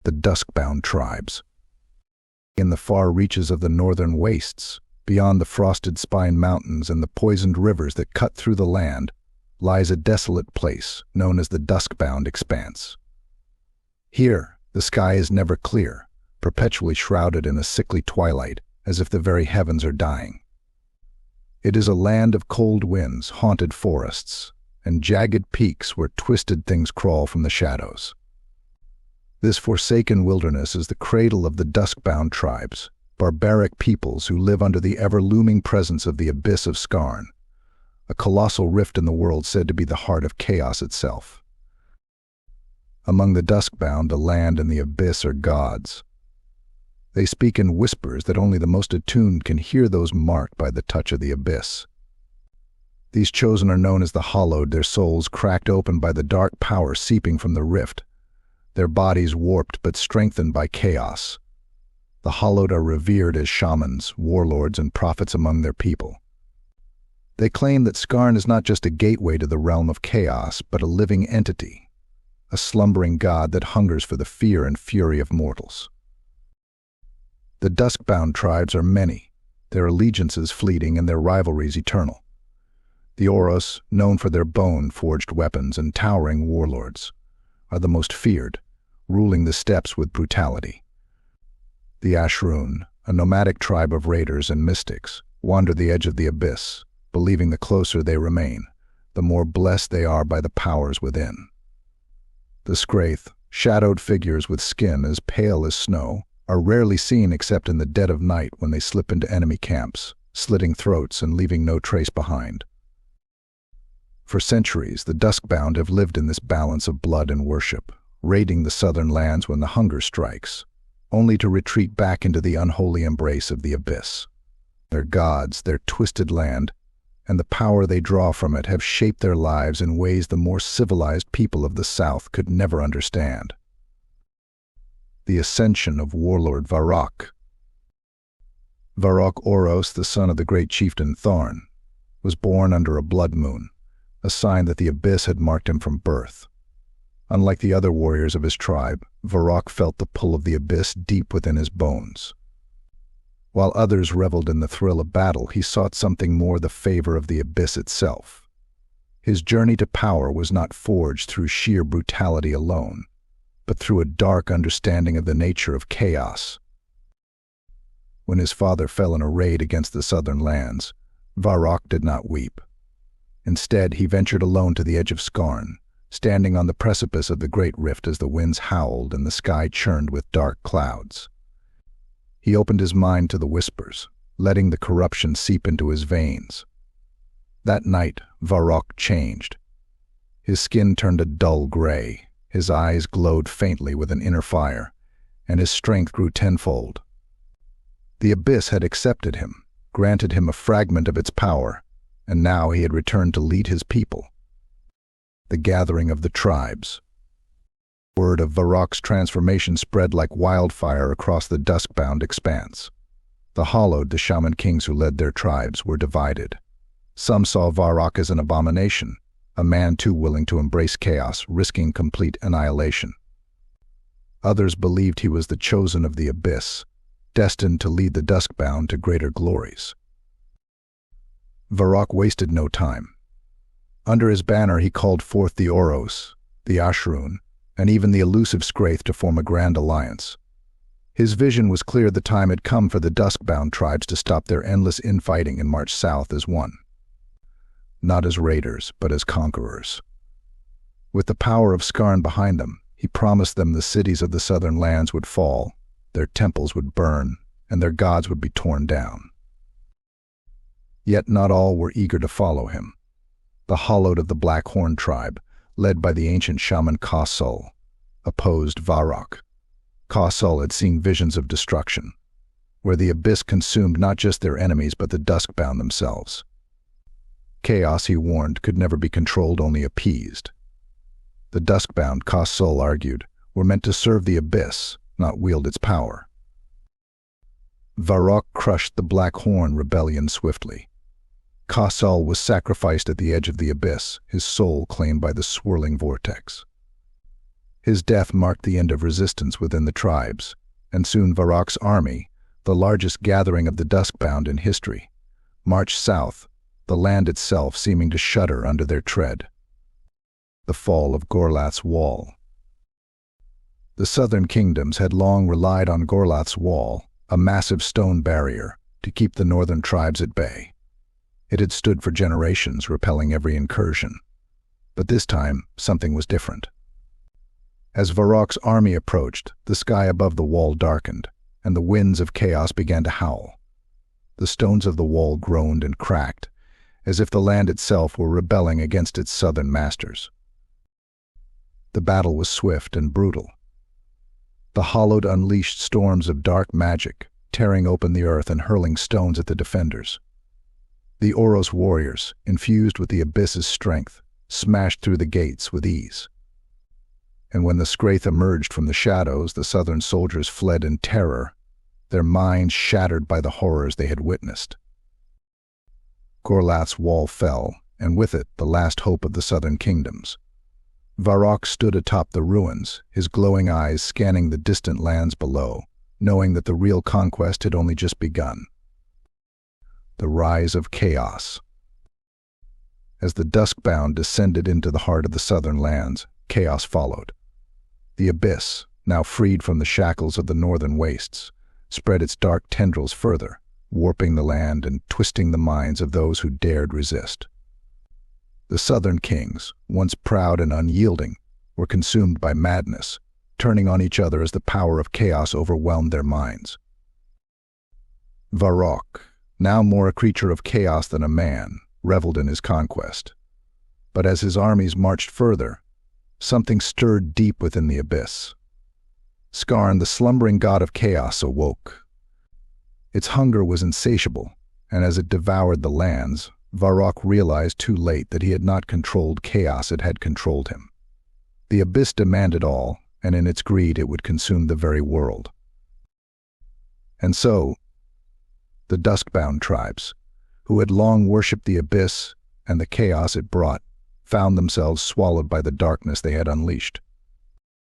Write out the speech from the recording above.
the Duskbound Tribes. In the far reaches of the northern wastes, beyond the frosted spine mountains and the poisoned rivers that cut through the land, lies a desolate place known as the Duskbound Expanse. Here, the sky is never clear, perpetually shrouded in a sickly twilight, as if the very heavens are dying. It is a land of cold winds, haunted forests, and jagged peaks where twisted things crawl from the shadows. This forsaken wilderness is the cradle of the Duskbound Tribes, barbaric peoples who live under the ever-looming presence of the Abyss of Skarn, a colossal rift in the world said to be the heart of chaos itself. Among the Duskbound, the land and the Abyss are gods. They speak in whispers that only the most attuned can hear, those marked by the touch of the Abyss. These chosen are known as the Hallowed, their souls cracked open by the dark power seeping from the rift, their bodies warped but strengthened by chaos. The Hallowed are revered as shamans, warlords, and prophets among their people. They claim that Skarn is not just a gateway to the realm of chaos, but a living entity, a slumbering god that hungers for the fear and fury of mortals. The Duskbound Tribes are many, their allegiances fleeting and their rivalries eternal. The Oros, known for their bone-forged weapons and towering warlords, are the most feared, ruling the steppes with brutality. The Ashrun, a nomadic tribe of raiders and mystics, wander the edge of the abyss, believing the closer they remain, the more blessed they are by the powers within. The Scraith, shadowed figures with skin as pale as snow, are rarely seen except in the dead of night when they slip into enemy camps, slitting throats and leaving no trace behind. For centuries, the Duskbound have lived in this balance of blood and worship, raiding the southern lands when the hunger strikes, only to retreat back into the unholy embrace of the Abyss. Their gods, their twisted land, and the power they draw from it have shaped their lives in ways the more civilized people of the South could never understand. The ascension of warlord Varok. Varok Oros, the son of the great chieftain Tharn, was born under a blood moon, a sign that the Abyss had marked him from birth. Unlike the other warriors of his tribe, Varok felt the pull of the Abyss deep within his bones. While others reveled in the thrill of battle, he sought something more, the favor of the Abyss itself. His journey to power was not forged through sheer brutality alone, but through a dark understanding of the nature of chaos. When his father fell in a raid against the southern lands, Varok did not weep. Instead, he ventured alone to the edge of Skarn, standing on the precipice of the great rift as the winds howled and the sky churned with dark clouds. He opened his mind to the whispers, letting the corruption seep into his veins. That night, Varok changed. His skin turned a dull gray, his eyes glowed faintly with an inner fire, and his strength grew tenfold. The Abyss had accepted him, granted him a fragment of its power, and now he had returned to lead his people. The gathering of the tribes. Word of Varok's transformation spread like wildfire across the Duskbound Expanse. The Hallowed, the shaman kings who led their tribes, were divided. Some saw Varok as an abomination, a man too willing to embrace chaos, risking complete annihilation. Others believed he was the chosen of the Abyss, destined to lead the Duskbound to greater glories. Varok wasted no time. Under his banner he called forth the Oros, the Ashrun, and even the elusive Scraith to form a grand alliance. His vision was clear. The time had come for the Duskbound Tribes to stop their endless infighting and march south as one. Not as raiders, but as conquerors. With the power of Skarn behind them, he promised them the cities of the southern lands would fall, their temples would burn, and their gods would be torn down. Yet not all were eager to follow him. The Hallowed of the Black Horn tribe, led by the ancient shaman Ka-Sul, opposed Varok. Ka-Sul had seen visions of destruction, where the Abyss consumed not just their enemies but the Duskbound themselves. Chaos, he warned, could never be controlled, only appeased. The Duskbound, Ka-Sul argued, were meant to serve the Abyss, not wield its power. Varok crushed the Black Horn rebellion swiftly. Ka-Sul was sacrificed at the edge of the Abyss, his soul claimed by the swirling vortex. His death marked the end of resistance within the tribes, and soon Varok's army, the largest gathering of the Duskbound in history, marched south, the land itself seeming to shudder under their tread. The fall of Gorlath's Wall. The southern kingdoms had long relied on Gorlath's Wall, a massive stone barrier, to keep the northern tribes at bay. It had stood for generations, repelling every incursion. But this time, something was different. As Varok's army approached, the sky above the wall darkened, and the winds of chaos began to howl. The stones of the wall groaned and cracked, as if the land itself were rebelling against its southern masters. The battle was swift and brutal. The Hollowed unleashed storms of dark magic, tearing open the earth and hurling stones at the defenders. The Oros warriors, infused with the Abyss's strength, smashed through the gates with ease. And when the Scraith emerged from the shadows, the southern soldiers fled in terror, their minds shattered by the horrors they had witnessed. Gorlath's wall fell, and with it the last hope of the southern kingdoms. Varok stood atop the ruins, his glowing eyes scanning the distant lands below, knowing that the real conquest had only just begun. The rise of chaos. As the Duskbound descended into the heart of the southern lands, chaos followed. The Abyss, now freed from the shackles of the northern wastes, spread its dark tendrils further, warping the land and twisting the minds of those who dared resist. The southern kings, once proud and unyielding, were consumed by madness, turning on each other as the power of chaos overwhelmed their minds. Varok, now more a creature of chaos than a man, reveled in his conquest. But as his armies marched further, something stirred deep within the Abyss. Skarn, the slumbering god of chaos, awoke. Its hunger was insatiable, and as it devoured the lands, Varok realized too late that he had not controlled chaos, it had controlled him. The Abyss demanded all, and in its greed it would consume the very world. And so, the Duskbound tribes, who had long worshipped the Abyss and the chaos it brought, found themselves swallowed by the darkness they had unleashed.